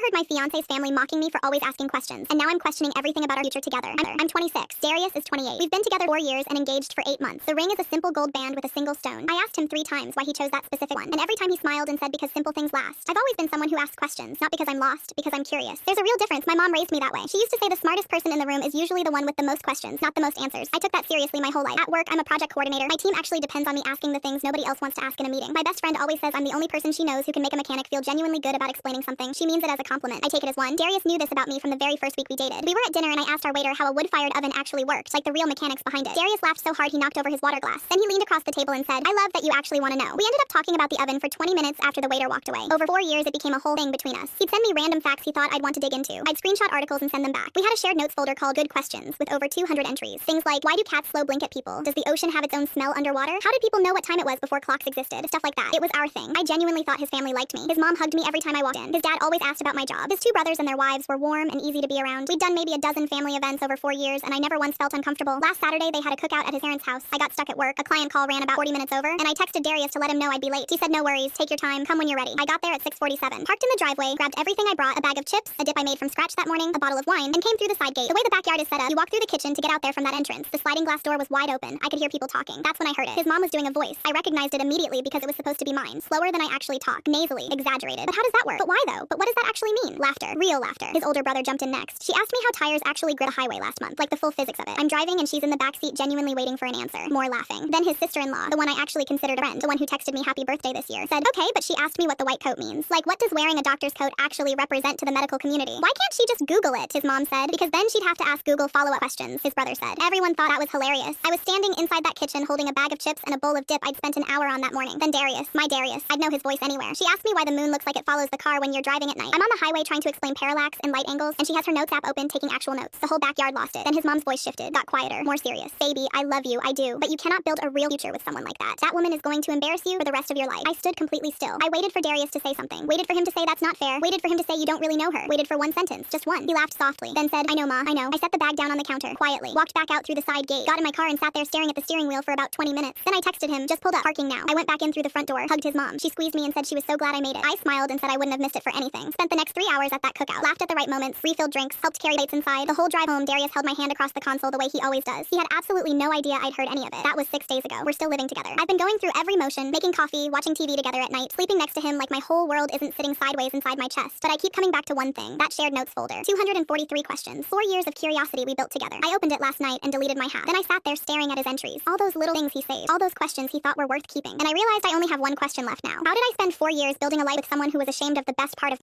heard my fiance's family mocking me for always asking questions, and now I'm questioning everything about our future together. I'm 26. Darius is 28. We've been together 4 years and engaged for 8 months. The ring is a simple gold band with a single stone. I asked him 3 times why he chose that specific one, and every time he smiled and said because simple things last. I've always been someone who asks questions, not because I'm lost, because I'm curious. There's a real difference. My mom raised me that way. She used to say the smartest person in the room is usually the one with the most questions, not the most answers. I took that seriously my whole life. At work, I'm a project coordinator. My team actually depends on me asking the things nobody else wants to ask in a meeting. My best friend always says I'm the only person she knows who can make a mechanic feel genuinely good about explaining something. She means it as a compliment. I take it as one. Darius knew this about me from the very first week we dated. We were at dinner and I asked our waiter how a wood-fired oven actually worked, like the real mechanics behind it. Darius laughed so hard he knocked over his water glass. Then he leaned across the table and said, "I love that you actually want to know." We ended up talking about the oven for 20 minutes after the waiter walked away. Over 4 years, it became a whole thing between us. He'd send me random facts he thought I'd want to dig into. I'd screenshot articles and send them back. We had a shared notes folder called Good Questions with over 200 entries. Things like, why do cats slow blink at people? Does the ocean have its own smell underwater? How did people know what time it was before clocks existed? Stuff like that. It was our thing. I genuinely thought his family liked me. His mom hugged me every time I walked in. His dad always asked about my job. His 2 brothers and their wives were warm and easy to be around. We'd done maybe a dozen family events over 4 years, and I never once felt uncomfortable. Last Saturday, they had a cookout at his parents' house. I got stuck at work. A client call ran about 40 minutes over, and I texted Darius to let him know I'd be late. He said, "No worries, take your time, come when you're ready." I got there at 6:47, parked in the driveway, grabbed everything I brought, a bag of chips, a dip I made from scratch that morning, a bottle of wine, and came through the side gate. The way the backyard is set up, you walk through the kitchen to get out there from that entrance. The sliding glass door was wide open. I could hear people talking. That's when I heard it. His mom was doing a voice. I recognized it immediately because it was supposed to be mine. Slower than I actually talk. Nasally. Exaggerated. But how does that work? But why though? But what does that actually mean? Laughter. Real laughter. His older brother jumped in next. She asked me how tires actually grit a highway last month, like the full physics of it. I'm driving and she's in the backseat genuinely waiting for an answer. More laughing. Then his sister-in-law, the one I actually considered a friend, the one who texted me happy birthday this year, said, "Okay, but she asked me what the white coat means. Like, what does wearing a doctor's coat actually represent to the medical community? Why can't she just Google it?" His mom said, "Because then she'd have to ask Google follow-up questions," his brother said. Everyone thought that was hilarious. I was standing inside that kitchen holding a bag of chips and a bowl of dip I'd spent an hour on that morning. Then Darius, my Darius, I'd know his voice anywhere. She asked me why the moon looks like it follows the car when you're driving at night. I'm on the highway trying to explain parallax and light angles, and she has her notes app open taking actual notes. The whole backyard lost it. Then his mom's voice shifted, got quieter, more serious. "Baby, I love you, I do. But you cannot build a real future with someone like that. That woman is going to embarrass you for the rest of your life." I stood completely still. I waited for Darius to say something. Waited for him to say that's not fair. Waited for him to say you don't really know her. Waited for one sentence, just one. He laughed softly, then said, "I know, Ma, I know." I set the bag down on the counter, quietly. Walked back out through the side gate. Got in my car and sat there staring at the steering wheel for about 20 minutes. Then I texted him, "Just pulled up, parking now." I went back in through the front door, hugged his mom. She squeezed me and said she was so glad I made it. I smiled and said I wouldn't have missed it for anything. Spent the next 3 hours at that cookout. Laughed at the right moments, refilled drinks, helped carry plates inside. The whole drive home, Darius held my hand across the console the way he always does. He had absolutely no idea I'd heard any of it. That was 6 days ago. We're still living together. I've been going through every motion, making coffee, watching TV together at night, sleeping next to him like my whole world isn't sitting sideways inside my chest. But I keep coming back to one thing, that shared notes folder. 243 questions. 4 years of curiosity we built together. I opened it last night and deleted my half. Then I sat there staring at his entries. All those little things he saved. All those questions he thought were worth keeping. And I realized I only have one question left now. How did I spend 4 years building a life with someone who was ashamed of the best part of